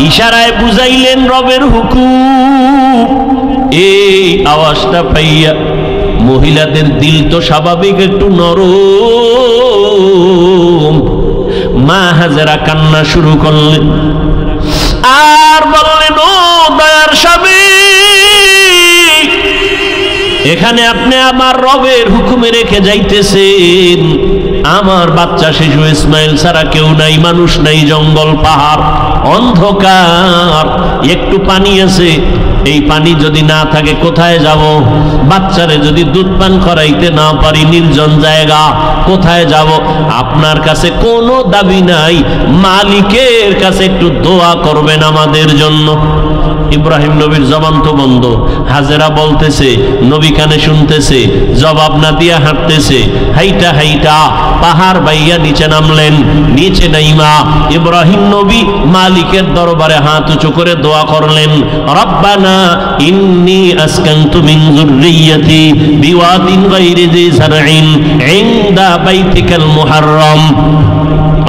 ইশারায় বুঝাইলেন রবের হুকুম। এই আওয়াজটা পাইয়া মহিলাদের দিল তো স্বাভাবিক একটু নরম, মা হাজেরা কান্না শুরু করলেন আর বললেন, ও দয়ার স্বামী, এখানে আপনি আমার রবের হুকুমে রেখে যাইতেছেন, আমার বাচ্চা শিশু ইসমাইল ছাড়া কেউ নাই, মানুষ নাই, জঙ্গল পাহাড় অন্ধকার, একটু পানি আছে, এই পানি যদি না থাকে কোথায় যাব? বাচ্চারে যদি দুধ পান করাইতে না পারি, নির্জন জায়গা, কোথায় যাব? আপনার কাছে কোনো দাবি নাই, মালিকের কাছে একটু দোয়া করবেন আমাদের জন্য। ইব্রাহিম নবীর জবান তো বন্ধ, হাজেরা বলতেছে, নবী কানে শুনতেছে, জবাব না দিয়া হাঁটতেছে, হাইটা হাইটা পাহাড় বাইয়া নিচে নামলেন। নিচে নাইমা ইব্রাহিম নবী মালিকের দরবারে হাত উঁচু করে দোয়া করলেন, রব্বানা ইন্নী আসকানতু মিন যুররিয়্যাতি বিওয়াদিন গায়রি যি যারইন ইনদা বাইতিকাল মুহাররম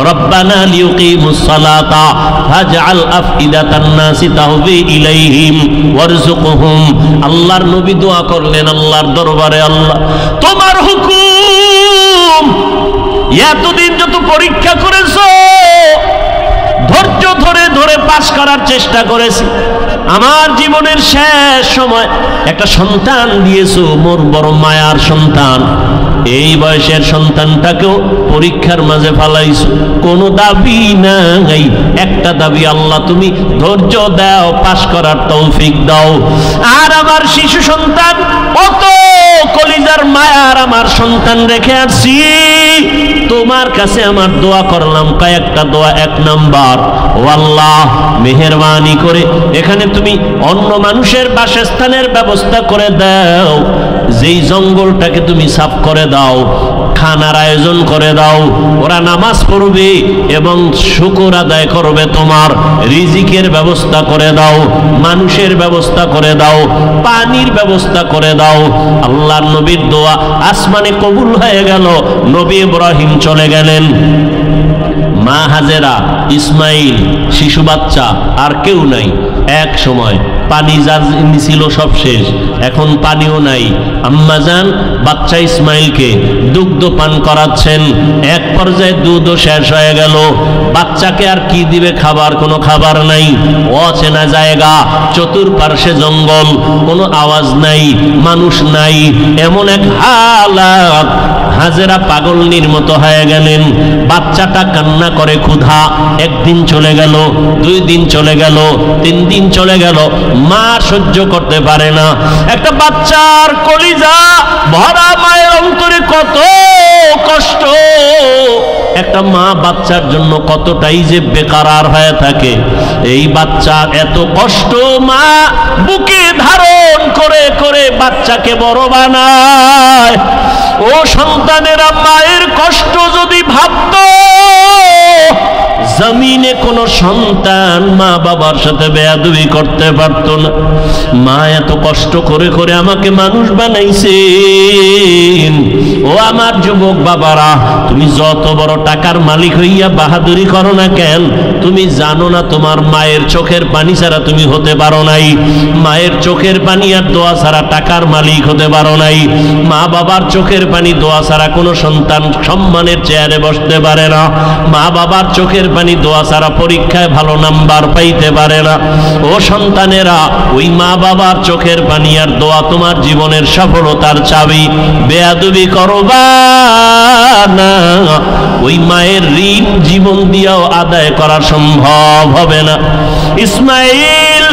রব্বানা লিয়ুকিমুস সালাতা ফাজআল আফইদাতান নাসি তাহবি ইলাইহিম ওয়ারযুকহুম। আল্লাহর নবী দোয়া করলেন আল্লাহর দরবারে, আল্লাহ তোমার হুকুম, এতদিন যত পরীক্ষা করেছো, ধৈর্য ধরে ধরে পাশ করার চেষ্টা করেছি, আমার জীবনের শেষ সময় একটা সন্তান দিয়েছো, মোর বড় মায়ার সন্তান, এই বয়সের সন্তানটাকেও পরীক্ষার মাঝে ফালাইছো, কোনো দাবি নাই, একটা দাবি, আল্লাহ তুমি ধৈর্য দাও, পাশ করার তৌফিক দাও। আর আমার শিশু সন্তান, অত কলিজার মায়ার আমার সন্তান রেখে আসছি, তোমার কাছে আমার দোয়া করলাম, কয়েকটা দোয়া। এক নাম্বার, ও আল্লাহ মেহেরবানি করে এখানে তুমি অন্য মানুষের বাসস্থানের ব্যবস্থা করে দাও, যেই জঙ্গলটাকে তুমি সাফ করে দাও, খানার আয়োজন করে দাও, ওরা নামাজ পড়বে এবং শুকর আদায় করবে, তোমার রিজিকের ব্যবস্থা করে দাও, মানুষের ব্যবস্থা করে দাও, পানির ব্যবস্থা করে দাও। আল্লাহর নবীর দোয়া আসমানে কবুল হয়ে গেল, নবী ইব্রাহিম চলে গেলেন। মা হাজেরা, ইসমাইল, শিশু বাচ্চা, আর কেউ নাই। এক সময় পানি যার ছিল সব শেষ, এখন পানিও নাই। আম্মাজান বাচ্চা ইসমাইলকে দুগ্ধ পান করাচ্ছেন, এক পর্যায়ে দুধও শেষ হয়ে গেল, বাচ্চাকে আর কি দিবে? খাবার, কোনো খাবার নাই, অচেনা জায়গা, চতুর্পার্শ্বে জঙ্গল, কোনো আওয়াজ নাই, মানুষ নাই, এমন এক হালাত। হাজেরা পাগলনির মতো হয়ে গেলেন, বাচ্চাটা কান্না করে ক্ষুধা। একদিন চলে গেল, 2 দিন চলে গেল, 3 দিন চলে গেল, মা সহ্য করতে পারে না। একটা বাচ্চার কলিজা ভরা মায়ের অন্তরে কত কষ্ট, একটা মা বাচ্চার জন্য কতটাই যে বেকারার হয়ে থাকে। এই বাচ্চার এত কষ্ট মা বুকে ধারণ করে করে বাচ্চাকে বড় বানায়। ও সন্তানেরা, মায়ের কষ্ট যদি ভাবতো, জমিনে কোন সন্তান মা বাবার সাথে বেয়াদবি করতে পারত না। মা এত কষ্ট করে করে আমাকে মানুষ বানাইছেন। ও আমার যুবক বাবারা, তুমি যত বড় টাকার মালিক হইয়া বাহাদুরি করো না কেন, তুমি জানো না তোমার মায়ের চোখের পানি ছাড়া তুমি হতে পারো নাই। মায়ের চোখের পানি আর দোয়া ছাড়া টাকার মালিক হতে পারো নাই। মা বাবার চোখের পানি দোয়া ছাড়া কোনো সন্তান সম্মানের চেয়ারে বসতে পারে না। মা বাবার চোখের পানি দোয়া ছাড়া পরীক্ষায় ভালো নাম্বার পাইতে পারে না। ও সন্তানেরা, ওই মা বাবার চোখের পানি আর দোয়া তোমার জীবনের সফলতার চাবি। বেয়াদবি করবা না, ওই মায়ের ঋণ জীবন দিয়েও আদায় করা সম্ভব হবে না। ইসমাইল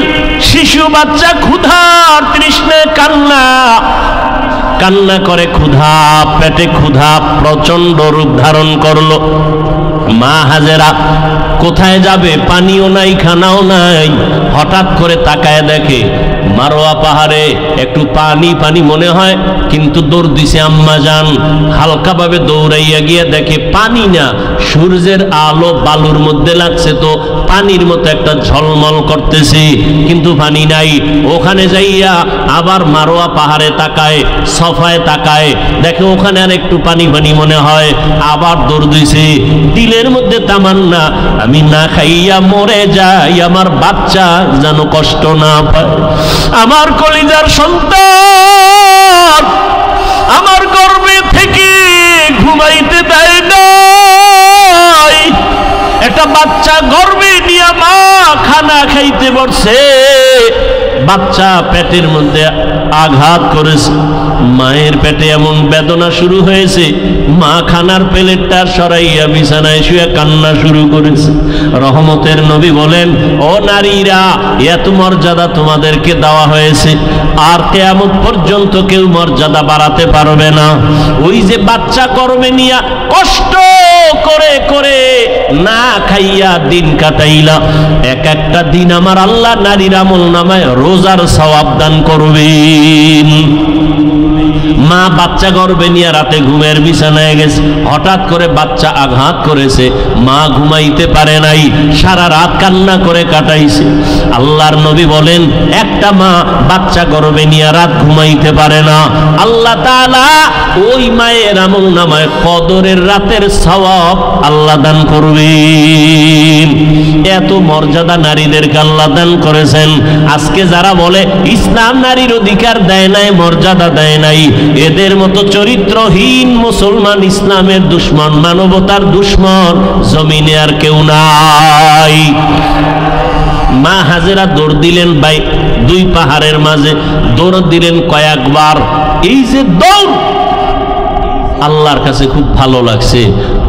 শিশু বাচ্চা ক্ষুধার তৃষ্ণায় কান্না করে, ক্ষুধা, পেটে ক্ষুধা প্রচন্ড রূপ ধারণ করলো। মা হাজেরা কোথায় যাবে? পানিও নাই, খানাও নাই। হঠাৎ করে তাকায় দেখে মারোয়া পাহাড়ে একটু পানি পানি মনে হয়, কিন্তু দৌড় দিছে আম্মা জান। হালকাভাবে দৌড়াইয়া গিয়ে দেখে পানি না, সূর্যের আলো বালুর মধ্যে লাগছে, তো পানির মতো একটা ঝলমল করতেছে, কিন্তু পানি নাই। ওখানে যাইয়া আবার মারোয়া পাহাড়ে তাকায়, সফায় তাকায়, দেখে ওখানে আর একটু পানি পানি মনে হয়, আবার দৌড় দিছে। দিলের মধ্যে তামান্না, আমি না খাইয়া মরে যাই, আমার বাচ্চা যেন কষ্ট না পায়। আমার কলিজার সন্তান আমার গর্ভে থেকে ঘুমাইতে দেয় নাই। একটা বাচ্চা গর্ভে নিয়ে মা খানা খাইতে বসছে, বাচ্চা পেটের মধ্যে আঘাত করেছে, মায়ের পেটে এমন বেদনা শুরু হয়েছে, মা খানার প্লেটটা সরাইয়া বিছানায় শুয়ে কান্না শুরু করেছে। রহমতের নবী বলেন, ও নারীরা, এত মর্যাদা তোমাদেরকে দেওয়া হয়েছে, আর কিয়ামত পর্যন্ত কেউ মর্যাদা বাড়াতে পারবে না। ওই যে বাচ্চা গর্ভে নিয়া কষ্ট করে করে না খাইয়া দিন কাটাইলা, এক একটা দিন আমার আল্লাহ নারীর আমল নামায় রোজার সওয়াব দান করবেন। মা বাচ্চা গর্ভে নিয়ে রাতে ঘুমের বিছানায় গেছে, হঠাৎ করে বাচ্চা আঘাত করেছে, মা ঘুমাইতে পারে নাই, সারা রাত কান্না করে কাটাইছে। আল্লাহর নবী বলেন, একটা মা বাচ্চা গর্ভে নিয়ে রাত ঘুমাইতে পারে না, আল্লাহ তাআলা ওই মায়ের আমল নামায় কদরের রাতের সওয়াব আল্লাহ দান করবেন। এত মর্যাদা নারীদেরকে আল্লাহ দান করেছেন। আজকে যারা বলে ইসলাম নারীর অধিকার দেয় নাই, মর্যাদা দেয় নাই, এদের মতো চরিত্রহীন মুসলমান, ইসলামের দুশ্মন, মানবতার দুশ্মন জমিনে আর কেউ নাই। মা হাজেরা দৌড় দিলেন ভাই দুই পাহাড়ের মাঝে, দৌড় দিলেন কয়েকবার। এই যে দৌড় আল্লাহর কাছে খুব ভালো লাগছে।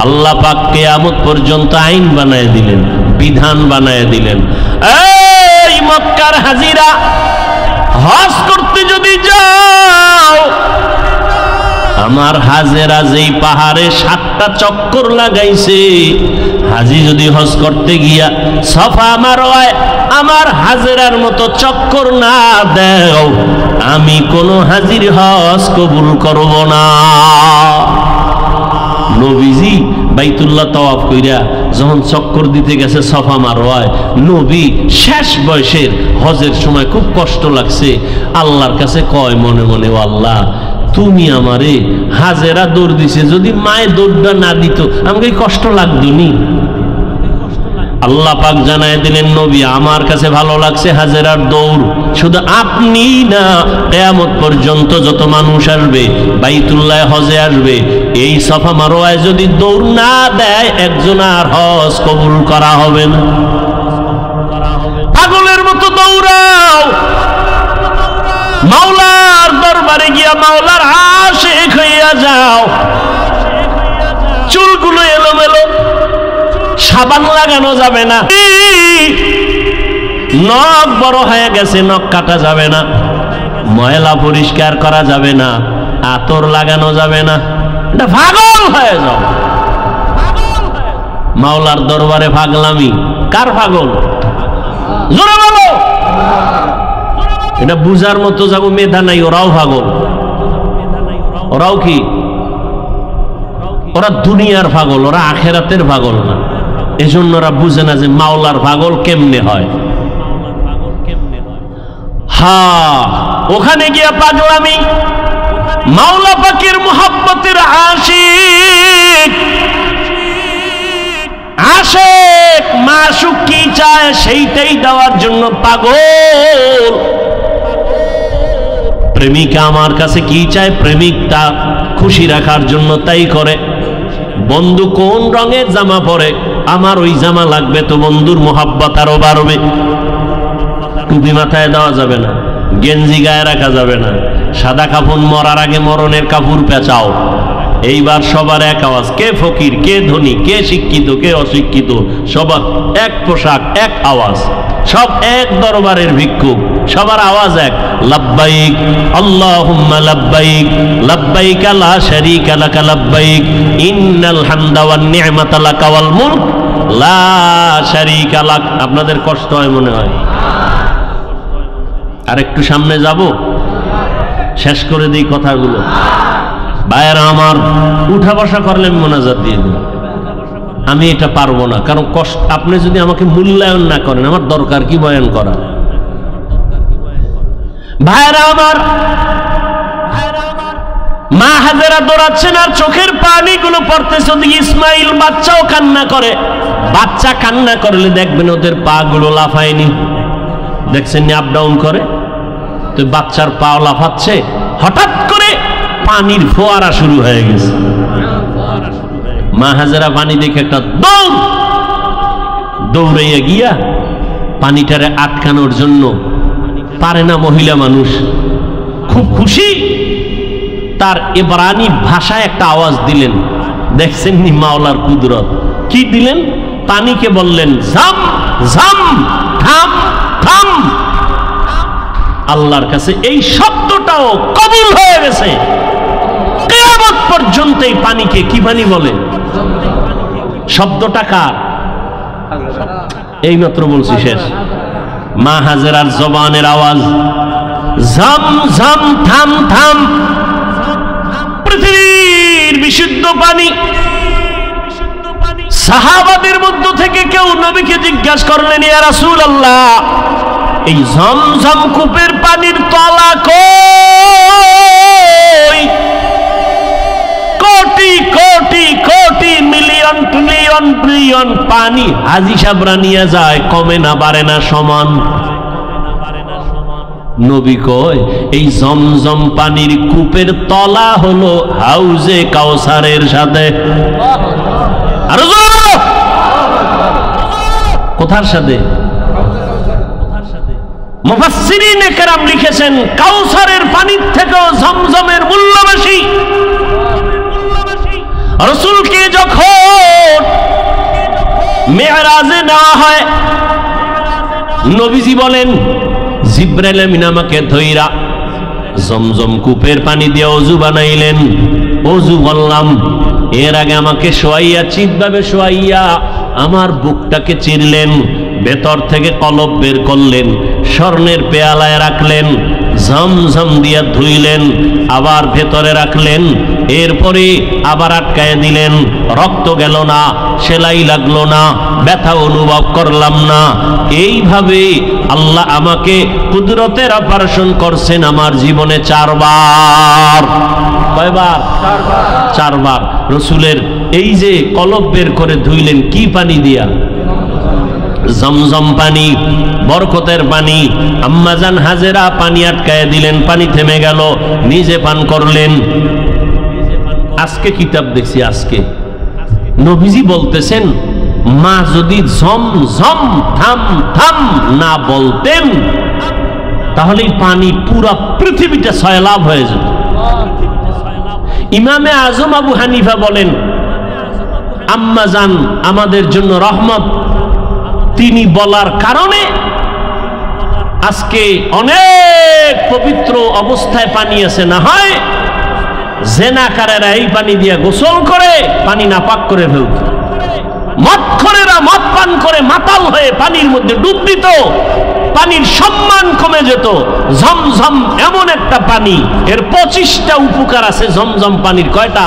আল্লাহ পাক কিয়ামত পর্যন্ত আইন বানায় দিলেন, বিধান বানায় দিলেন। এই মক্কার হাজিরা, হজ করতে যদি যাও, আমার হাজেরা যেই পাহাড়ে 7টা চক্কর লাগাইছে, হাজি যদি হজ করতে গিয়া সফা মারওয়ায় আমার হাজেরার মতো চক্কর না দেও, আমি কোনো হাজির হজ কবুল করব না। নবীজি বাইতুল্লাহ তাওয়াফ কইরা যখন চক্কর দিতে গেছে সফা মারওয়ায়, নবী শেষ বয়সের হজের সময় খুব কষ্ট লাগছে, আল্লাহর কাছে কয় মনে মনে, ও আল্লাহ, তুমি আমারে, হাজেরা দৌড় দিছে, যদি মায়ে দৌড়টা না দিত আমাকে কষ্ট লাগতো নি। আল্লাহ পাক জানায় দিলেন, নবী আমার কাছে ভালো লাগছে হাজেরার দৌড়, শুধু আপনি না, কিয়ামত পর্যন্ত যত মানুষ আসবে বাইতুল্লাহ হজে আসবে, এই সফা মারওয়ায় যদি দৌড় না দেয় একজন আর হজ কবুল করা হবে না। পাগলের মতো দৌড়াও, মাওলার দরবারে গিয়া মাওলার আশিক হইয়া যাও। চুলগুলো এলোমেলো, সাবান লাগানো যাবে না, নখ বড় হয়ে গেছে, নখ কাটা যাবে না, ময়লা পরিষ্কার করা যাবে না, আতর লাগানো যাবে না, এটা পাগল হয়ে যাও। মাওলার দরবারে পাগলামি, কার পাগল? জোরে বলো। এটা বুঝার মতো যাবো মেধা নাই, ওরাও পাগল। ওরাও কি? ওরা দুনিয়ার পাগল, ওরা আখেরাতের পাগল না। এজন্য ওরা বুঝে না যে মাওলার পাগল কেমনে হয়। হ্যাঁ, ওখানে গিয়া পাগলামি, মাওলা পাকের মুহাব্বতের আশিক, আশিক মাশুক কি চায় সেইটাই দেওয়ার জন্য পাগল। প্রেমিকা আমার কাছে কি চায়, প্রেমিকটা খুশি রাখার জন্য তাই করে। বন্ধু কোন রঙের জামা পরে, আমার ওই জামা লাগবে, তো বন্ধুর মোহাব্বত আরো বাড়বে। টুপি মাথায় দেওয়া যাবে না, গেঞ্জি গায়ে রাখা যাবে না, সাদা কাপড় মরার আগে মরণের কাপড় পেঁচাও। এইবার সবার এক আওয়াজ, কে ফকির, কে ধনী, কে শিক্ষিত, কে অশিক্ষিত, সবার এক পোশাক, এক আওয়াজ, সব এক দরবারের ভিক্ষুক, সবার আওয়াজ এক, লাব্বাইক আল্লাহুম্মা লাব্বাইক, লাব্বাইক লা শারীকা লাক লাব্বাইক, ইন্নাল হামদা ওয়ান নি'মাতা লাকা ওয়াল মুলক লা শারীকা লাক। আপনাদের কষ্ট হয় মনে হয়, আর একটু সামনে যাব, শেষ করে দিই কথাগুলো। ভাইয়েরা আমার, উঠা বসা করলে আমি মোনাজাত দিয়ে দেব। আমি এটা পারবো না, কারণ কষ্ট, আপনি যদি আমাকে মূল্যায়ন না করেন আমার দরকার কি বয়ান করা। ভাইয়েরা আমার, মা হাজেরা দৌড়াচ্ছেন আর চোখের পানিগুলো পড়তেছে। ওদিকে ইসমাইল বাচ্চাও কান্না করে। বাচ্চা কান্না করলে দেখবেন ওদের পা গুলো লাফায়নি, দেখছেন আপ ডাউন করে, তো বাচ্চার পা লাফাচ্ছে। হঠাৎ করে পানির ফোয়ারা শুরু হয়ে গেছে। মা হাজেরা পানি দেখে একটা দৌড়াইয়া গিয়া পানিটারে আটকানোর জন্য, পারে না মহিলা মানুষ, খুব খুশি, তার ইবরানি ভাষায় একটা আওয়াজ দিলেন। দেখছেন নি মাওলার কুদরত, কি দিলেন? পানিকে বললেন ঝাম ঝাম, থাম থাম। আল্লাহর কাছে এই শব্দটাও কবুল হয়ে গেছে। কিয়ামত পর্যন্ত এই পানিকে কি পানি বলে? শব্দটা কার? এই মাত্র বলছি, শেষ। মা হাজেরার জবানের আওয়াজ ঝাম ঝাম, থাম থাম। পৃথিবীর বিশুদ্ধ পানি। সাহাবাদের মধ্য থেকে কেউ নবীকে জিজ্ঞাসা করলেন, ইয়া রাসূলুল্লাহ, এই ঝমঝম কূপের পানির তলা কই? Crore crore crore, million trillion billion পানি হাজী সাহেবরা নিয়ে যায়, কমে না বাড়ে না, সমান। নবী কয়, এই জমজম পানির কূপের তলা হলো হাউজে কাউসারের সাথে। আর কোথার সাথে? মুফাসসিরিনে কেরাম লিখেছেন, কাউসারের পানির থেকেও জমজমের মূল্য বেশি। রাসূলকে যখন মেরাজে নেওয়া হয়, নবীজি বলেন, জিবরাইল আমিন আমাকে ধইরা জমজম কূপের পানি দিয়ে ওযু বানাইলেন। ওযু করলাম, এর আগে আমাকে শোয়াইয়া, চিৎভাবে শোয়াইয়া আমার বুকটাকে চিরলেন, ভেতর থেকে কলব বের করলেন, স্বর্ণের পেয়ালায় রাখলেন, ঝমঝম দিয়া ধুইলেন, আবার ভেতরে রাখলেন, এরপরে আবার আটকায় দিলেন। রক্ত গেল না, সেলাই লাগলো না, ব্যথা অনুভব করলাম না। এইভাবে আল্লাহ আমাকে কুদরতের অপারেশন করছেন আমার জীবনে 4 বার। কয়বার? 4 বার। রসুলের এই যে কলব বের করে ধুইলেন, কি পানি দিয়া? জমজম পানি, বরকতের পানি। আম্মাজান হাজেরা পানি আটকায় দিলেন, পানি থেমে গেল, নিজে পান করলেন। আজকে কিতাব দেখছি, আজকে নবীজি বলতেছেন, মা যদি ঝম ঝম থাম থাম না বলতেন, তাহলে পানি পুরা পৃথিবীটা সয়লাভ হয়ে যেত। ইমামে আজম আবু হানিফা বলেন, আম্মাজান আমাদের জন্য রহমত। তিনি বলার কারণে আজকে অনেক পবিত্র অবস্থায় পানি আছে। না হয় জেনাকারেরা এই পানি দিয়ে গোসল করে পানি নাপাক করে ফেলত, মদখোরেরা মদ পান করে মাতাল হয়ে পানির মধ্যে ডুব দিত, পানির সম্মান কমে যেত। ঝমঝম এমন একটা পানি, এর 25টা উপকার আছে ঝমঝম পানির। কয়টা?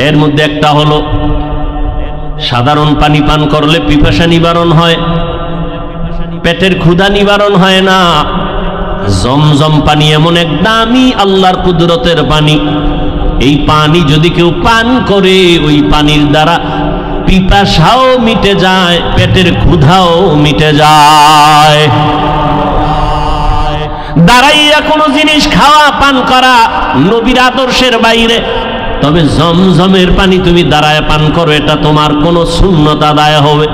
এর মধ্যে একটা হলো, সাধারণ পানি পান করলে পিপাসা নিবারণ হয়, পেটের ক্ষুধা নিবারণ হয় না। জমজম পানি এমন এক দামি আল্লাহর কুদরতের পানি। এই পানি যদি কেউ পান করে, ওই পানির দ্বারা পিপাসাও মিটে যায়, পেটের ক্ষুধাও মিটে যায়। দাঁড়াইয়া কোনো জিনিস খাওয়া পান করা নবীর আদর্শের বাইরে। তবে জমজমের পানি তুমি দাঁড়ায় পান করো, এটা তোমার কোনো সুন্নত আদায় হবে।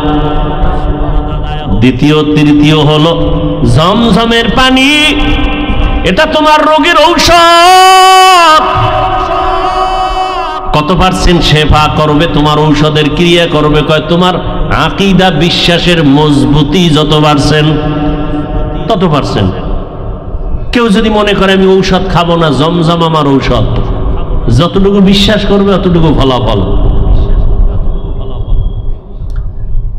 দ্বিতীয় তৃতীয় হলো, জমজমের পানি এটা তোমার রোগের ঔষধ। কত পার্সেন্ট শেফা করবে? তোমার ঔষধের ক্রিয়া করবে কয়, তোমার আকীদা বিশ্বাসের মজবুতি যত পার্সেন্ট তত পার্সেন্ট। কেউ যদি মনে করে আমি ঔষধ খাবো না, জমজম আমার ঔষধ, যতটুকু বিশ্বাস করবে অতটুকু ফলাফল।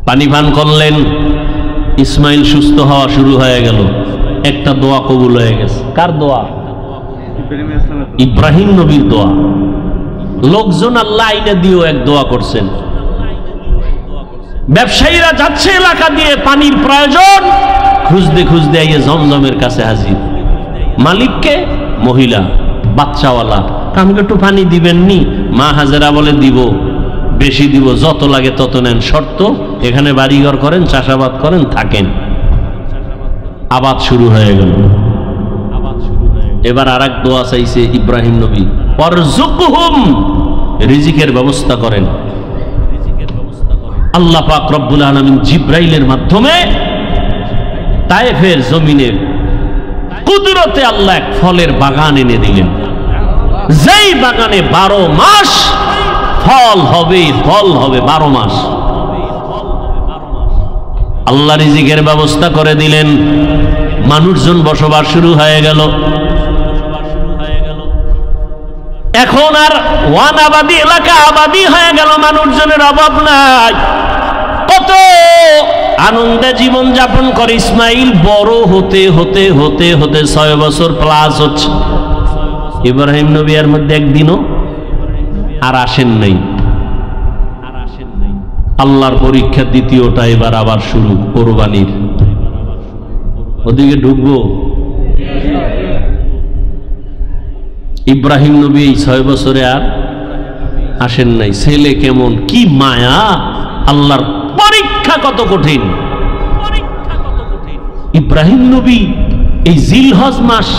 পানি পান করলেন, ইসমাইল সুস্থ হওয়া শুরু হয়ে গেল, একটা দোয়া কবুল হয়ে গেছে। কার দোয়া? ইব্রাহিম নবীর দোয়া। লোকজন আল্লাহ আইনা দিয়েও এক দোয়া করছেন। ব্যবসায়ীরা যাচ্ছে এলাকা দিয়ে, পানির প্রয়োজন, খুঁজতে খুঁজতে আইয়ে জমজমের কাছে হাজির। মালিককে? মহিলা, বাচ্চাওয়ালা। আমাকে একটু পানি দিবেননি? মা হাজেরা বলে দিব, বেশি দিব, যত লাগে তত নেন, শর্ত এখানে বাড়িঘর করেন, চাষাবাদ করেন, থাকেন। আবাদ শুরু হয়ে গেল। এবার আর এক দোয়া চাইছে ইব্রাহিম নবী, ওয়ারযুকহুম, রিজিকের ব্যবস্থা করেন। আল্লাহ পাক রব্বুল আলামিন জিব্রাইলের মাধ্যমে তায়েফের জমিনের কুদরতে আল্লাহ এক ফলের বাগান এনে দিলেন, যেই বাগানে 12 মাস ফল হবে, ফল হবে 12 মাস। আল্লাহ রিজিকের ব্যবস্থা করে দিলেন, মানুষজন বসবাস শুরু হয়ে গেল। এখন আর ওয়ান আবাদি এলাকা আবাদি হয়ে গেল, মানুষজনের অভাব নাই। কত আনন্দে জীবন যাপন করে। ইসমাইল বড় হতে হতে হতে হতে 6 বছর প্লাস হচ্ছে। ইব্রাহিম নবী এর মধ্যে একদিনও আর আসেন নাই। আল্লাহর পরীক্ষা দ্বিতীয়টা এবার আবার শুরু, কোরবানির। ওদিকে ঢুকবো। ইব্রাহিম নবী এই 6 বছরে আর আসেন নাই। ছেলে কেমন, কি মায়া, আল্লাহর পরীক্ষা কত কঠিন। ইব্রাহিম নবী এই জিলহজ মাস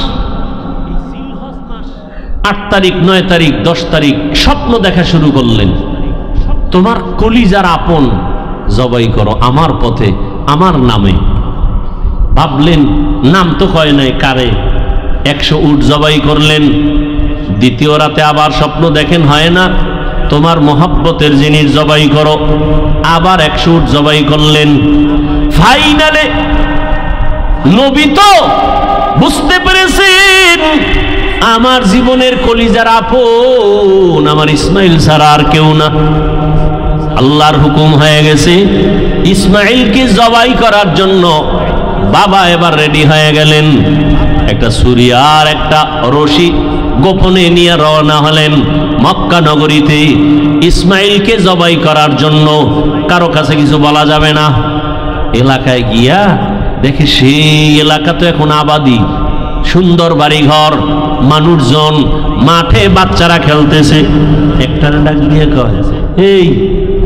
8 তারিখ, 9 তারিখ, 10 তারিখ স্বপ্ন দেখা শুরু করলেন। তোমার কলিজার আপন জবাই করো আমার পথে, আমার নামে। ভাবলেন, নাম তো কয় নাই কারে। 100 উট জবাই করলেন। দ্বিতীয় রাতে আবার স্বপ্ন দেখেন, হয় না, তোমার মহব্বতের জিনিস জবাই করো। আবার 100 উট জবাই করলেন। ফাইনালে নবী তো বুঝতে পেরেছেন, আমার জীবনের কলিজার আপন আমার ইসমাইল ছাড়া আর কেউ না। আল্লাহর হুকুম হয়ে গেছে, ইসমাইলকে জবাই করার জন্য বাবা এবার রেডি হয়ে গেলেন। একটা ছুরি আর একটা রশি গোপনে নিয়ে রওনা হলেন মক্কা নগরীতে ইসমাইলকে জবাই করার জন্য। কারো কাছে কিছু বলা যাবে না। এলাকায় গিয়া দেখে সেই এলাকা তো এখন আবাদি, সুন্দর বাড়িঘর, মানুষজন, মাঠে বাচ্চারা খেলতেছে। একটা ডাক দিয়ে কয়, এই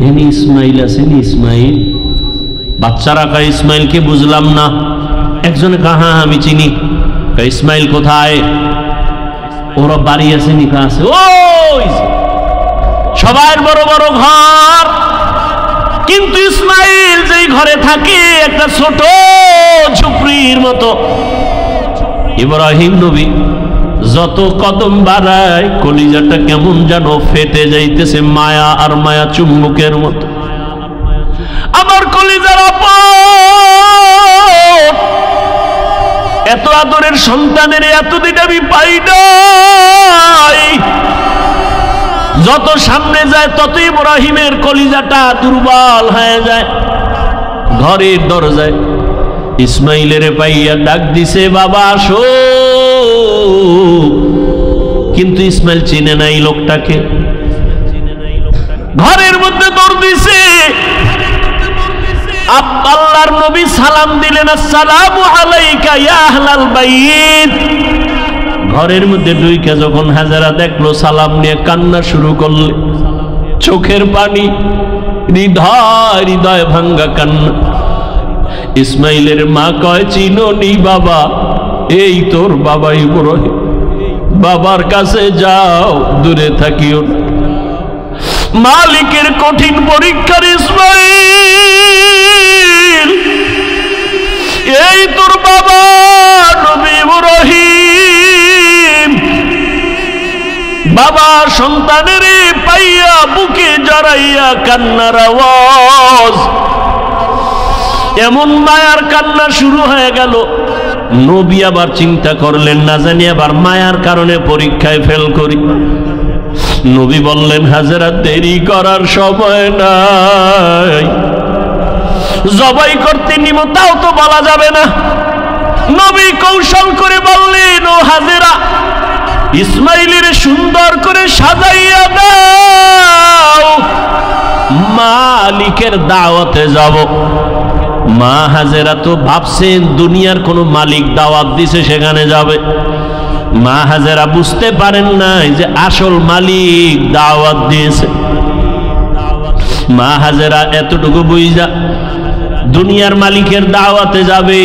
এনি ইসমাইল আছেন? ইসমাইল? বাচ্চারা কয়, ইসমাইলকে বুঝলাম না। একজনে কয়, হ্যাঁ আমি চিনি। ইসমাইল কোথায়? ওরা বাড়ি আছে, নিকা আছে। ওই সবার বড় বড় ঘর, কিন্তু ইসমাইল যেই ঘরে থাকে একটা ছোট ঝুপড়ির মতো। ইব্রাহিম নবী যত কদম বাড়ায় কলিজাটা কেমন যেন ফেটে যাইতেছে, মায়া আর মায়া চুম্বকের মতো। আমার কলিজার আপন, এত আদরের সন্তানের এতদিন আমি পাই নাই। যত সামনে যায় তত ইব্রাহিমের কলিজাটা দুর্বল হয়ে যায়। ঘরের দরজায় ইসমাইলের পাইয়া ডাক দিছে, বাবা আসো। কিন্তু ইসমাইল চিনে নাই লোকটাকে। ঘরের মধ্যে দৌড় দিছে। আল্লাহর নবী সালাম দিলেন, আসসালামু আলাইকা ইয়া আহলাল বাইত। ঘরের মধ্যে ঢুইকা যখন হাজেরা দেখলো, সালাম নিয়ে কান্না শুরু করলে, চোখের পানি, হৃদয় হৃদয় ভাঙ্গা কান্না। ইসমাইলের মা কয়, চিনো নি বাবা? এই তোর বাবা ইব্রাহিম। বাবার কাছে যাও, দূরে থাকিও। মালিকের কঠিন পরীক্ষার ইসমাইল, এই তোর বাবা নবী ইব্রাহিম। বাবা সন্তানের পাইয়া বুকে জড়াইয়া কান্নার আওয়াজ, এমন মায়ার কান্না শুরু হয়ে গেল। নবী আবার চিন্তা করলেন, না জানি আবার মায়ার কারণে পরীক্ষায় ফেল করি। নবী বললেন, হাজেরা দেরি করার সময় নাই। জবাই করতে নিব তাও তো বলা যাবে না। নবী কৌশল করে বললেন, ও হাজেরা, ইসমাইলের সুন্দর করে সাজাইয়া দাও, মালিকের দাওয়াতে যাব। মা হাজেরা তো ভাবছেন দুনিয়ার কোন মালিক দাওয়াত দিছে সেখানে যাবে। মা হাজেরা বুঝতে পারেন নাই যে আসল মালিক দাওয়াত দিয়েছে। মা হাজেরা এতটুকু বুঝা দুনিয়ার মালিকের দাওয়াতে যাবে,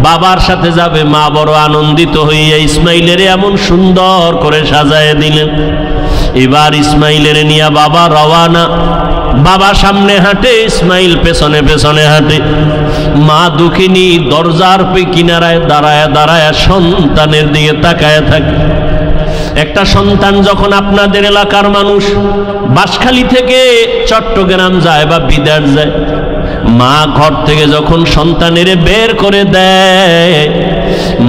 বাবার সাথে যাবে। মা বড় আনন্দিত হইয়া ইসমাইলের এমন সুন্দর করে সাজায় দিলেন। এবার ইসমাইলের নিয়া বাবা রওয়ানা। বাবা সামনে হাঁটে, ইসমাইল পেছনে পেছনে হাঁটে। মা দুঃখিনী দরজার কিনারায় দাঁড়ায় দাঁড়ায় সন্তানের দিকে তাকায় থাকে। একটা সন্তান যখন আপনাদের এলাকার মানুষ বাঁশখালী থেকে চট্টগ্রাম যায় বা বিদেশ যায়, মা ঘর থেকে যখন সন্তানের বের করে দেয়,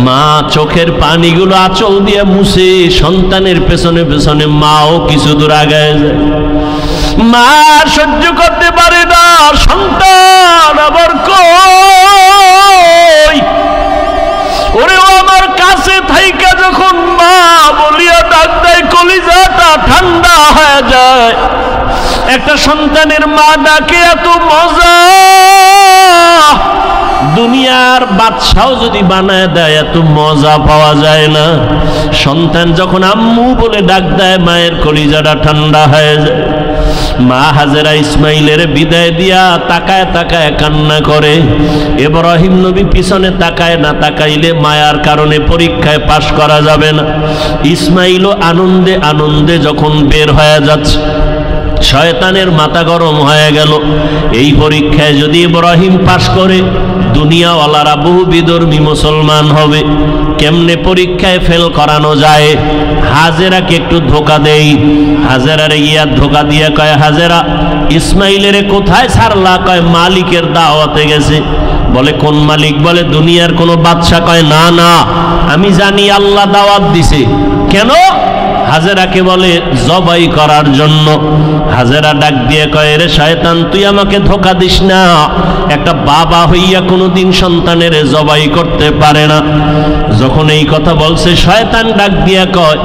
মা চোখের পানিগুলো আঁচল দিয়ে মুছে সন্তানের পেছনে পেছনে মাও কিছু দূর আগায় যায়। মা সহ্য করতে পারে না, সন্তান আবার কই, ওরে আমার কাছে থাইকা যখন মা বলিয়া ডাক দেয়, কলিজাটা ঠান্ডা হয়ে যায়। একটা সন্তানের মা ডাকে এত মজা, দুনিয়ার বাদশাহ যদি বানায় দেয় এত মজা পাওয়া যায় না। সন্তান যখন আম্মু বলে ডাক দেয়, মায়ের কলিজাটা ঠান্ডা হয়ে যায়। মা হাজেরা ইসমাইলের বিদায় দিয়া তাকায় তাকায় কান্না করে। ইব্রাহিম নবী পিছনে তাকায় না, তাকাইলে মায়ার কারণে পরীক্ষায় পাশ করা যাবে না। ইসমাইলও আনন্দে আনন্দে যখন বের হয়ে যাচ্ছে, শয়তানের মাথা গরম হয়ে গেল। এই পরীক্ষায় যদি ইব্রাহিম পাশ করে দুনিয়াওয়ালারা বহু বিধর্মী মুসলমান হবে। কেমনে পরীক্ষায় ফেল করানো যায়? হাজেরাকে একটু ধোকা দেই। হাজেরারে গিয়া ধোকা দিয়ে কয়, হাজেরা ইসমাইলের কোথায় ছাড়লা? কয় মালিকের দাওয়াতে গেছে। বলে কোন মালিক? বলে দুনিয়ার কোনো বাদশা। কয় না না, আমি জানি আল্লাহ দাওয়াত দিছে। কেন? হাজেরাকে বলে জবাই করার জন্য। হাজেরা ডাক দিয়ে কয়, রে শয়তান, তুই আমাকে ধোকা দিস না। একটা বাবা হইয়া কোনোদিন সন্তানের জবাই করতে পারে না। যখন এই কথা বলছে, শয়তান ডাক দিয়া কয়,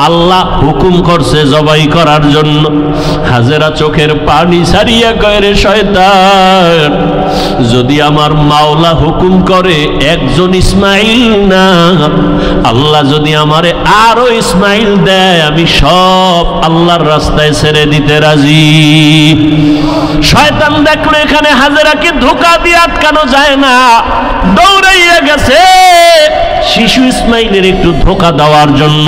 আল্লাহ হুকুম করছে জবাই করার জন্য। হাজেরা চোখের পানি ছাড়িয়া কয়, রে শয়তান, যদি আমার মাওলা হুকুম করে একজন ইসমাইল না, আল্লাহ যদি আমারে আরো ইসমাইল দেয়, আমি সব আল্লাহর রাস্তায় ছেড়ে দিতে রাজি। শয়তান দেখলো এখানে হাজেরাকে ধোকা দিয়ে আটকানো যায় না, দৌড়াইয়া গেছে শিশু ইসমাইলের একটু ধোকা দেওয়ার জন্য।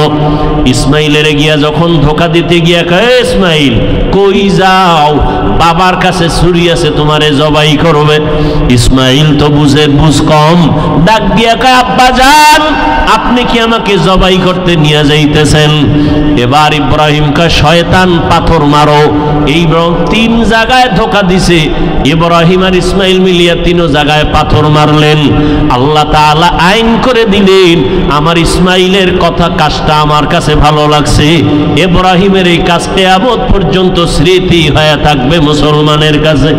ইসমাইলের গিয়া যখন ধোকা দিতে গিয়া কয়, ইসমাইল কই যাও? বাবার কাছে ছুরি আছে, তোমারে জবাই করবে। ইসমাইল তো বুঝ কম, ডাক দিয়া কয়, আব্বা জান, আপনি কি আমাকে জবাই করতে নিয়ে যাইতেছেন? এবার ইব্রাহিম কয়, শয়তান পাথর মারো। এই তিন জায়গায় ধোকা দিছে। ইব্রাহিম আর ইসমাইল মিলিয়া তিন জায়গায় পাথর মারলেন। আল্লাহ তাআলা আইন করে দিলেন, আমার ইসমাইলের কথা কাজটা আমার কাছে ভালো লাগছে। ইব্রাহিমের এই কাজ কিয়ামত পর্যন্ত স্মৃতি হয়ে থাকবে মুসলমানের কাছে।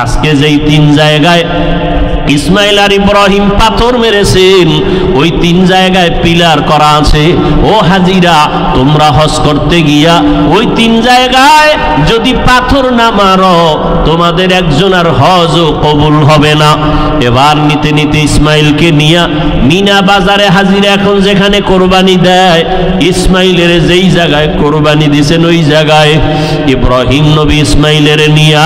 আজকে যেই তিন জায়গায় ইসমাইল আর ইব্রাহিম পাথর মেরেছেন, ওই তিন জায়গায় পিলার করা আছে। ও হাজিরা, তোমরা হজ করতে গিয়া ওই তিন জায়গায় যদি পাথর না মারো, তোমাদের একজন আর হজও কবুল হবে না। এবার নিতে নিতে ইসমাইলকে নিয়া মিনা বাজারে হাজিরা এখন যেখানে কোরবানি দেয়, ইসমাইলের যেই জায়গায় কোরবানি দিছেন ওই জায়গায় ইব্রাহিম নবী ইসমাইলের নিয়া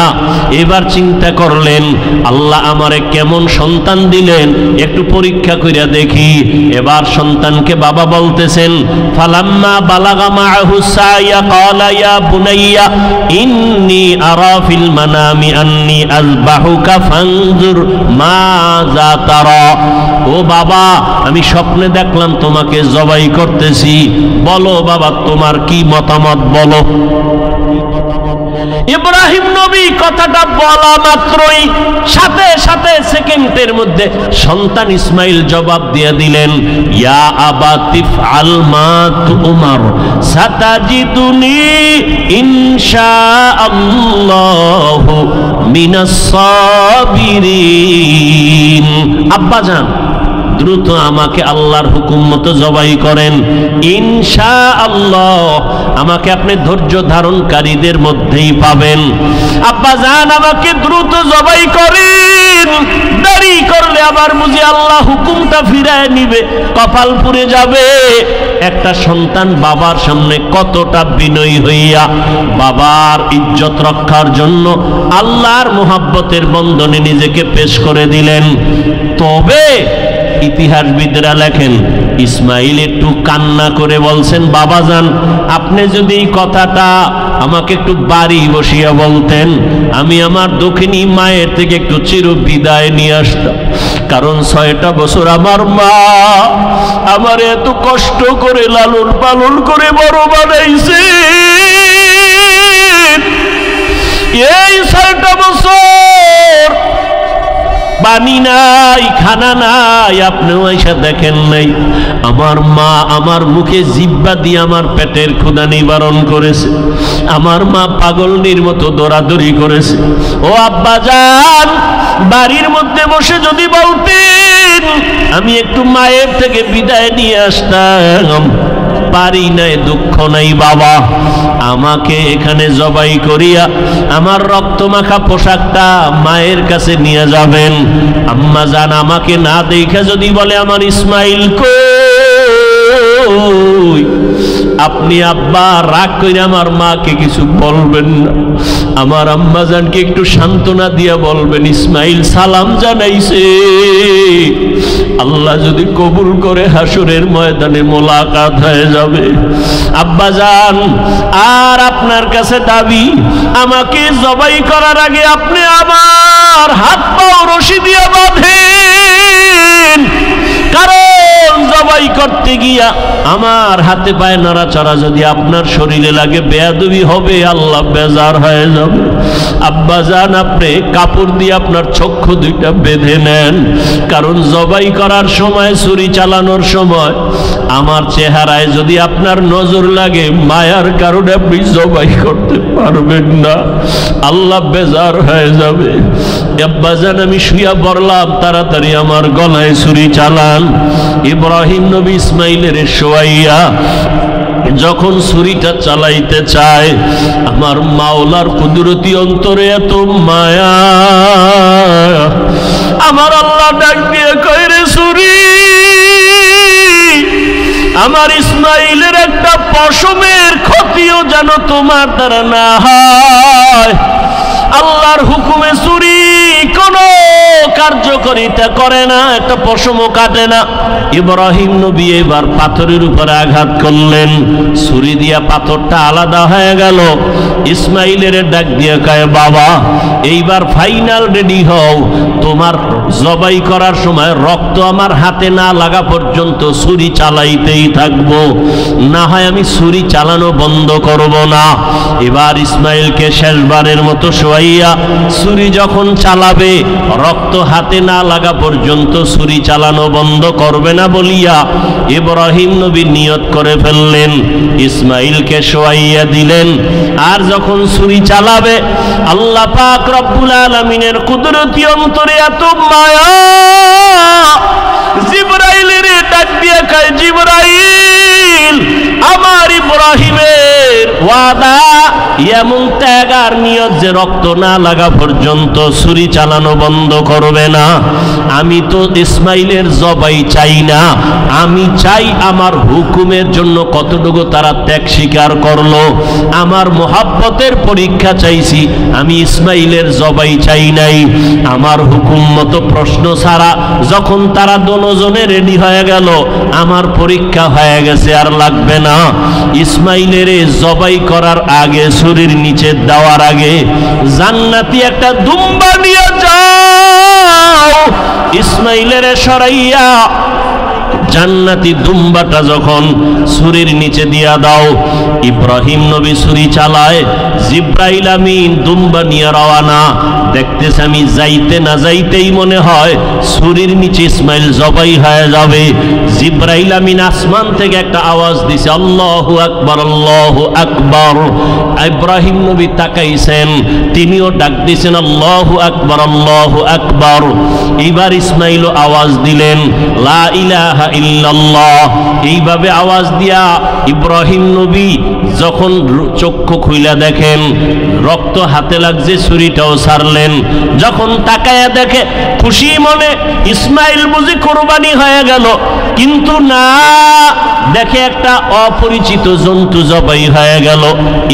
এবার চিন্তা করলেন, আল্লাহ আমারে কেমন সন্তান দিলেন, একটু পরীক্ষা কইরা দেখি। এবার সন্তানকে বাবা বলতেছেন, ফালাম্মা বালাগা মাআহু সায়া ক্বালা ইয়া বুনাইয়া ইন্নী আরা ফিল মানামি আন্নী আযবাহুকা ফানজুর মাযা তারা। ও বাবা, আমি স্বপ্নে দেখলাম তোমাকে জবাই করতেছি, বলো বাবা তোমার কি মতামত বলো। ইব্রাহিম নবী কথাটা বলা মাত্রই সাথে সাথে সেকেন্ডের মধ্যে সন্তান ইসমাইল জবাব দিয়ে দিলেন, ইয়া আবাতি ফআল মা তুমার সাতাজিদুনি ইনশাআল্লাহু মিনাস সাবিরিন। আব্বাজান, দ্রুত আমাকে আল্লাহর হুকুম মতো জবাই করেন, ইনশাআল্লাহ আমাকে আপনি ধৈর্য ধারণকারীদের মধ্যেই পাবেন। আব্বাজান, আমাকে দ্রুত জবাই করেন, দেরি করলে আবার বুঝি আল্লাহ হুকুমটা ফিরায় নিবে, কপাল পুড়ে যাবে। একটা সন্তান বাবার সামনে কতটা বিনয়ী হইয়া বাবার ইজ্জত রক্ষার জন্য আল্লাহর মোহাব্বতের বন্ধনে নিজেকে পেশ করে দিলেন। তবে ইতিহাসবিদরা লেখেন, ইসমাইল একটু কান্না করে বলছেন, বাবাজান, আপনি যদি এই কথাটা আমাকে একটু বাড়ি বসিয়া বলতেন, আমি আমার দক্ষিণী মায়ের থেকে একটু চির বিদায় নিয়ে আসতাম। কারণ 6টা বছর আমার মা আমার এত কষ্ট করে লালন পালন করে বড় বানাইছে। এই 6টা বছর পানি নাই, খানা নাই, আপনিও এসে দেখেন নাই। আমার মা আমার মুখে জিহ্বা দিয়ে আমার পেটের ক্ষুধা নিবারণ করেছে। আমার মা পাগলনির মতো দৌড়াদৌড়ি করেছে। ও আব্বাজান, বাড়ির মধ্যে বসে যদি বলতেন আমি একটু মায়ের থেকে বিদায় নিয়ে আসতাম, পারি নাই, দুঃখ নাই বাবা, আমাকে এখানে জবাই করিয়া আমার রক্তমাখা পোশাকটা মায়ের কাছে নিয়ে যাবেন। আম্মা জান আমাকে না দেখে যদি বলে আমার ইসমাইল কই, আপনি আব্বা রাগ করে আমার মাকে কিছু বলবেন না, আমার আম্মা জানকে একটু সান্ত্বনা দিয়া বলবেন ইসমাইল সালাম জানাইছে, আল্লাহ যদি কবুল করে হাসরের ময়দানে মোলাকাত হয়ে যাবে। আব্বা জান, আর আপনার কাছে দাবি, আমাকে জবাই করার আগে আপনি আমার হাত পাও রশি দিয়ে বাঁধেন, কারণ জবাই করতে গিয়া আমার হাতে পায়ে নড়াচড়া যদি আপনার শরীরে লাগে বেয়াদবি হবে, আল্লাহ বেজার হয়ে যাবে। আব্বা জান, আপনি কাপড় দিয়ে আপনার চক্ষু দুইটা বেঁধে নেন, কারণ জবাই করার সময়, ছুরি চালানোর সময় আমার চেহারায় যদি আপনার নজর লাগে, মায়ার কারণে আপনি জবাই করতে পারবেন না, আল্লাহ বেজার হয়ে যাবে। আব্বা জান, আমি শুয়া পড়লাম, তাড়াতাড়ি আমার গলায় ছুরি চালান। ইব্রাহিম নবী ইসমাইলের শোয়াইয়া যখন ছুরিটা চালাইতে চায়, আমার মাওলার কুদরতি অন্তরে এত মায়া, আমার আল্লাহ ডাক দিয়ে কয়, রে ছুরি, আমার ইসমাইলের একটা পশমের ক্ষতিও যেন তোমার দ্বারা না হয়। আল্লাহর হুকুমে ছুরি কোনো কার্যকারিতা করে না, একটা পশমও কাটে না। ইব্রাহিম নবী এবার পাথরের উপরে আঘাত করলেন, ছুরি দিয়া পাথরটা আলাদা হয়ে গেল। ইসমাইলের ডাক দিয়ে কয়, বাবা এইবার ফাইনাল রেডি হও, তোমার জবাই করার সময় রক্ত আমার হাতে না লাগা পর্যন্ত ছুরি চালাইতেই থাকবো, না হয় আমি ছুরি চালানো বন্ধ করব না। এবার ইসমাইলকে শেষবারের মতো শোয়াইয়া ছুরি যখন চালাবে, রক্ত হাতে না লাগা পর্যন্ত ছুরি চালানো বন্ধ করবে না বলিয়া ইব্রাহিম নবী নিয়ত করে ফেললেন। ইসমাইলকে শোয়াইয়া দিলেন, আর যখন ছুরি চালাবে, আল্লাহ পাক রব্বুল আলামিনের কুদরতি অন্তরে এত মায়া, জিবরাইলের ডাক দিয়ে কয়, জিবরাইল, আমার ইব্রাহিমের ওয়াদা, এমন ত্যাগ আর নিয়ত যে রক্ত না লাগা পর্যন্ত ছুরি চালানো বন্ধ করবে না। আমি তো ইসমাইলের জবাই চাই না, আমি চাই আমার হুকুমের জন্য কতটুকু তারা ত্যাগ স্বীকার করলো। আমার মোহাব্বতের পরীক্ষা চাইছি, আমি ইসমাইলের জবাই চাই নাই। আমার হুকুম মতো প্রশ্ন ছাড়া যখন তারা দুজনে রেডি হয়ে গেল, আমার পরীক্ষা হয়ে গেছে, আর লাগবে না। ইসমাইলের জবাই করার আগে, ছুরির নিচে দেওয়ার আগে, জান্নাতি একটা দুম্বা নিয়ে যাও, ইসমাইলের সরাইয়া জান্নাতি দুম্বাটা যখন ছুরির নিচে দিয়া দাও। ইব্রাহিম নবী ছুরি চালায়, জিব্রাইল আমিন দুম্বা নিয়ে রওয়ানা। দেখতেছে আমি যাইতে না যাইতেই মনে হয় ছুরির নিচে ইসমাইল জবাই হয়ে যাবে। জিব্রাইল আমিন আসমান থেকে একটা আওয়াজ দিছে, আল্লাহু আকবার, আল্লাহু আকবার। ইব্রাহিম নবী তাকাইছেন, তিনিও ডাক দিয়েছেন আল্লাহু আকবার, আল্লাহু আকবার। এইবার ইসমাইল আওয়াজ দিলেন লা ইলাহা ইল্লাল্লাহ। এইভাবে আওয়াজ দিয়া ইব্রাহিম নবী যখন চক্ষু খুইলা দেখেন রক্ত হাতে লাগছে, ছুরিটাও ছাড়লেন। যখন তাকায়া দেখে খুশি মনে ইসমাইল বুঝি কোরবানি হয়ে গেল, কিন্তু না, দেখে একটা অপরিচিত জন্তু জবাই হয়ে গেল।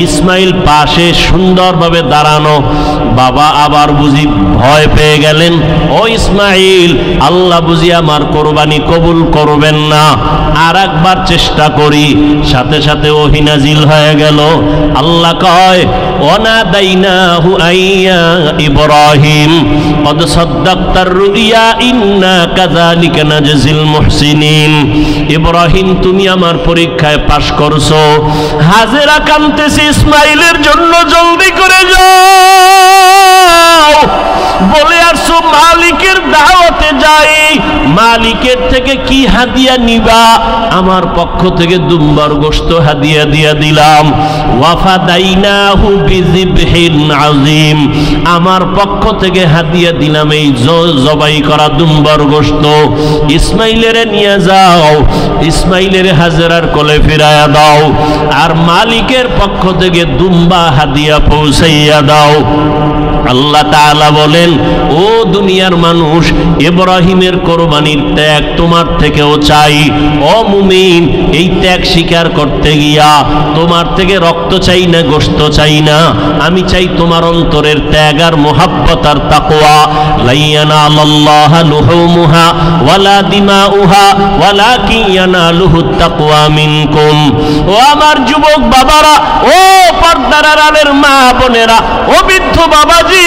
ইসমাইল পাশে সুন্দরভাবে দাঁড়ানো। বাবা আবার বুঝি ভয় পেয়ে গেলেন, ও ইসমাইল, আল্লাহ বুঝি আমার কোরবানি কবুল করবেন না, আর একবার চেষ্টা করি। সাথে সাথে ওহী নাজিল হয়ে গেল। আল্লাহ কয় ওয়ানাদাইনাহু আইয়া ইব্রাহিম কদ সাদ্দাকতার রুইয়া ইন্না কাযালিকা নাজজিল মুহসিনিন। ইব্রাহিম তুমি আমার পরীক্ষায় পাশ করছো। হাজেরা কাঁদতেছে ইসমাইলের জন্য, জলদি করে যাও। বলে আসো মালিকের দাওয়াতে যাই। মালিকের থেকে কি হাদিয়া নিবা? আমার পক্ষ থেকে দুম্বার গোশত হাদিয়া দিয়া দিলাম। ওয়াফাদাইনাহু বিযিবহিন আযীম, আমার পক্ষ থেকে হাদিয়া দিলাম এই জবাই করা দুম্বার গোশত। ইসমাইলের নিয়ে যাও, ইসমাইলের হাজেরার কোলে ফিরায়া দাও, আর মালিকের পক্ষ থেকে দুম্বা হাদিয়া পৌঁছাইয়া দাও। আল্লাহ তাআলা বলেন, ও দুনিয়ার মানুষ, ইব্রাহিমের কোরবানির ত্যাগ তোমার থেকেও চাই। ও মুমিন, এই ত্যাগ স্বীকার করতে গিয়া তোমার থেকে রক্ত চাই না, গোশত চাই না, আমি চাই তোমার অন্তরের ত্যাগ আর মুহাব্বত আর তাকওয়া। লা ইয়ানালাল্লাহু লুহুমুহা ওয়ালা দিমাউহা ওয়ালাকিন ইয়ানালুহুত তাকওয়া মিনকুম। ও আমার যুবক বাবারা, ও পর্দার আড়ালের মা বোনেরা, ও বৃদ্ধ বাবাজি,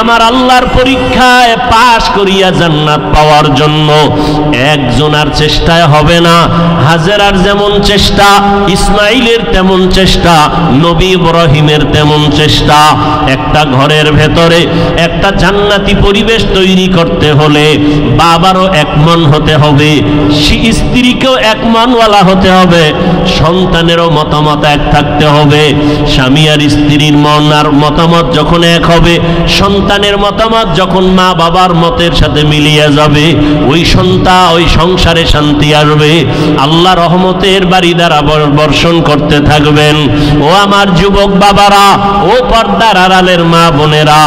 আমার আল্লাহর পরীক্ষায় পাশ করিয়া জান্নাত পাওয়ার জন্য একজনের চেষ্টায় হবে না। হাজেরার যেমন চেষ্টা, ইসমাইলের তেমন চেষ্টা, নবী ইব্রাহিমের তেমন চেষ্টা। একটা ঘরের ভেতরে একটা জান্নাতি পরিবেশ তৈরি করতে হলে বাবারও এক মন হতে হবে, স্ত্রীকেও এক মনওয়ালা হতে হবে, সন্তানেরও মতামত এক থাকতে হবে। স্বামী আর স্ত্রীর মন আর মতামত যখন এক হবে, সন্তানের মতামত যখন মা বাবার মতের সাথে মিলিয়ে যাবে, ওই সন্তান ওই সংসারে শান্তি আসবে, আল্লাহ রহমতের বাড়ি দ্বারা বর্ষণ করতে থাকবেন। ও আমার যুবক বাবারা, ও পর্দার আড়ালের মা বোনেরা,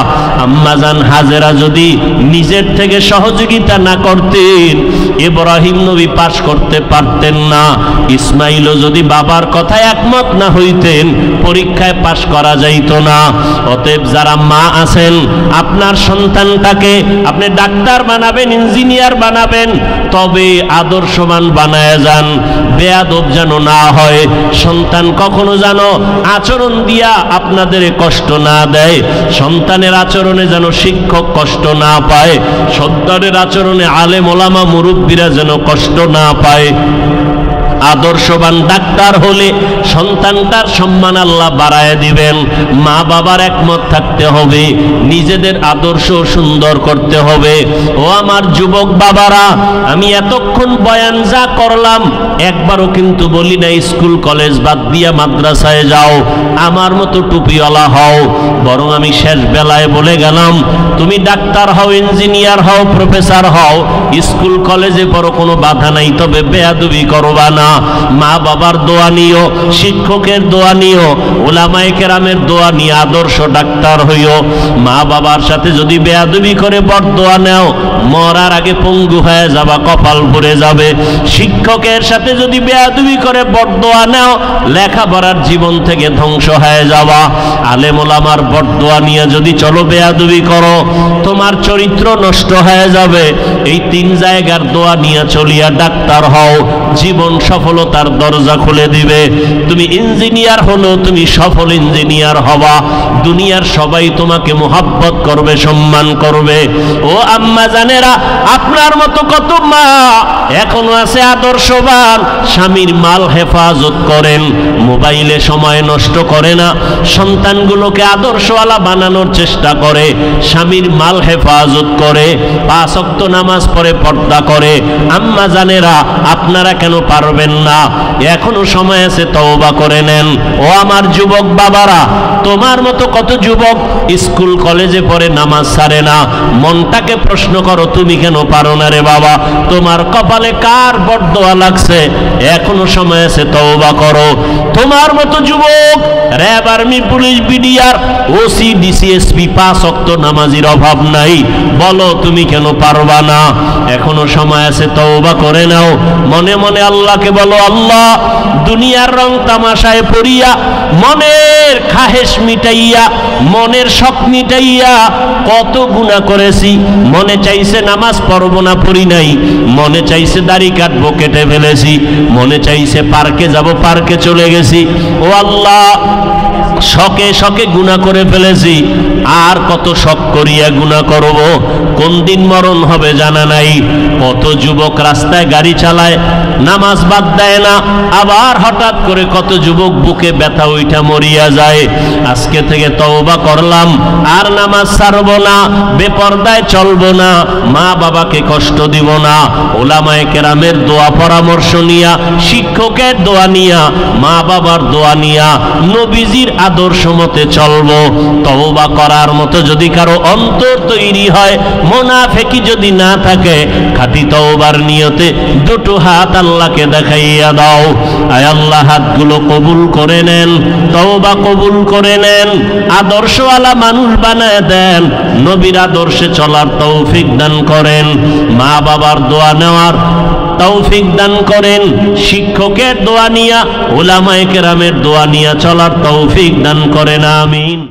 আম্মাজান হাজেরা যদি নিজের থেকে সহযোগিতা না করতেন, ইব্রাহিম নবী পাশ করতে পারতেন না। ইসমাইলও যদি বাবার কথায় একমত না হইতেন, পরীক্ষায় পাশ করা যাইত না। অতএব যারা মা আছেন, আপনার সন্তানটাকে আপনি ডাক্তার বানাবেন, ইঞ্জিনিয়ার বানাবেন, তবে আদর্শবান বানায় যান, বেয়াদব যেন না হয়। সন্তান কখনো যেন আচরণ দিয়া আপনাদের কষ্ট না দেয়, সন্তানের আচরণে যেন শিক্ষক কষ্ট না পায়, সন্তানের আচরণে আলেম ওলামা মুরব্বীরা যেন কষ্ট না পায়। আদর্শবান ডাক্তার হলে সন্তানটার সম্মান আল্লাহ বাড়ায় দিবেন। মা বাবার একমত থাকতে হবে, নিজেদের আদর্শ সুন্দর করতে হবে। ও আমার যুবক বাবারা, আমি এতক্ষণ বয়ান যা করলাম একবারও কিন্তু বলি না স্কুল কলেজ বাদ দিয়া মাদ্রাসায় যাও, আমার মতো টুপিওয়ালা হও, বরং আমি শেষ বেলায় বলে গেলাম তুমি ডাক্তার হও, ইঞ্জিনিয়ার হও, প্রফেসর হও, স্কুল কলেজে পড়ো, কোনো বাধা নাই, তবে বেয়াদবি করবা না। মা বাবার দোয়া নিও, শিক্ষকের দোয়া নিও, উলামায়ে কেরামের দোয়া নিয়ে আদর্শ ডাক্তার হইও। মা বাবার সাথে যদি বেয়াদবি করে বরদোয়া নাও, মরার আগে পঙ্গু হয়ে যাবা, কপাল পুড়ে যাবে। শিক্ষকের সাথে যদি বেয়াদবি করে বরদোয়া নাও, লেখাপড়ার জীবন থেকে ধ্বংস হয়ে যাবা। আলেম ওলামার বরদোয়া নিয়ে যদি চলো বেয়াদবি করো, তোমার চরিত্র নষ্ট হয়ে যাবে। এই তিন জায়গার দোয়া নিয়ে চলিয়া ডাক্তার হও, জীবন সফল সফলতার দরজা খুলে দিবে। তুমি ইঞ্জিনিয়ার হলো, তুমি সফল ইঞ্জিনিয়ার হবা, দুনিয়ার সবাই তোমাকে মোহাব্বত করবে, সম্মান করবে। ও আম্মা জানেরা, আপনার মতো কত মা এখনো আছে আদর্শবান, স্বামীর মাল হেফাজত করেন, মোবাইলে সময় নষ্ট করে না, সন্তানগুলোকে আদর্শওয়ালা বানানোর চেষ্টা করে, স্বামীর মাল হেফাজত করে, 5 ওয়াক্ত নামাজ পড়ে, পর্দা করে। আম্মা জানেরা, আপনারা কেন পারবেন না? এখনো সময় আছে, তওবা করে নেন। ও আমার যুবক বাবারা, তোমার মতো কত যুবক স্কুল কলেজে পড়ে নামাজ ছাড়ে না। মনটাকে প্রশ্ন করো, তুমি কেন পারো না রে বাবা? তোমার কপালে কার বরদোয়া লাগছে? এখনো সময় আছে, তওবা করো। তোমার মতো যুবক RAB, army, police, BDR, OC, DC SP 5 ওয়াক্ত নামাজির অভাব নাই। বলো তুমি কেন পারবা না? এখনো সময় আছে, তওবা করে নাও। মনে মনে আল্লাহকে বলো, আল্লাহ, দুনিয়ার রং তামাশায় পড়িয়া, মনের খাহেশ মিটাইয়া, মনের শখ মিটাইয়া কত গুনাহ করেছি। মনে চাইছে নামাজ পড়বো না, পড়ি নাই। মনে চাইছে দাড়ি কাটবো, কেটে ফেলেছি। মনে চাইছে পার্কে যাব, পার্কে চলে গেছি। ও আল্লাহ, শখে শখে গুনাহ করে ফেলেছি। আর কত শখ করিয়া গুনাহ করব? কোন দিন মরণ হবে জানা নাই। কত যুবক রাস্তায় গাড়ি চালায়, নামাজ বাদ দেয় না। আবার হঠাৎ করে কত যুবক বুকে ব্যথা উঠা মরিয়া যায়। আজকে থেকে তওবা করলাম, আর নামাজ ছাড়বো না, বেপরদায় চলবো না, মা বাবাকে কষ্ট দিব না। ওলামায়ে কেরামের দোয়া পরামর্শ নিয়া, শিক্ষকের দোয়া নিয়া, মা বাবার দোয়া নিয়া, নবীজির আদর্শ মতে চলবো। তওবা করার মতো যদি কারো অন্তর তৈরি হয়, মুনাফিকি যদি না থাকে, খাঁটি তওবার নিয়তে দুটো হাত আল্লাহকে দেখাইয়া দাও। আয় আল্লাহ, হাতগুলো কবুল করে নেন, তওবা কবুল করে নেন, আদর্শওয়ালা মানুষ বানায় দেন, নবীর আদর্শে চলার তৌফিক দান করেন, মা বাবার দোয়া নেওয়ার তৌফিক দান করেন, শিক্ষকের দোয়া নিয়া, উলামায়ে কেরামের দোয়া নিয়া চলার তৌফিক দান করেন। আমিন।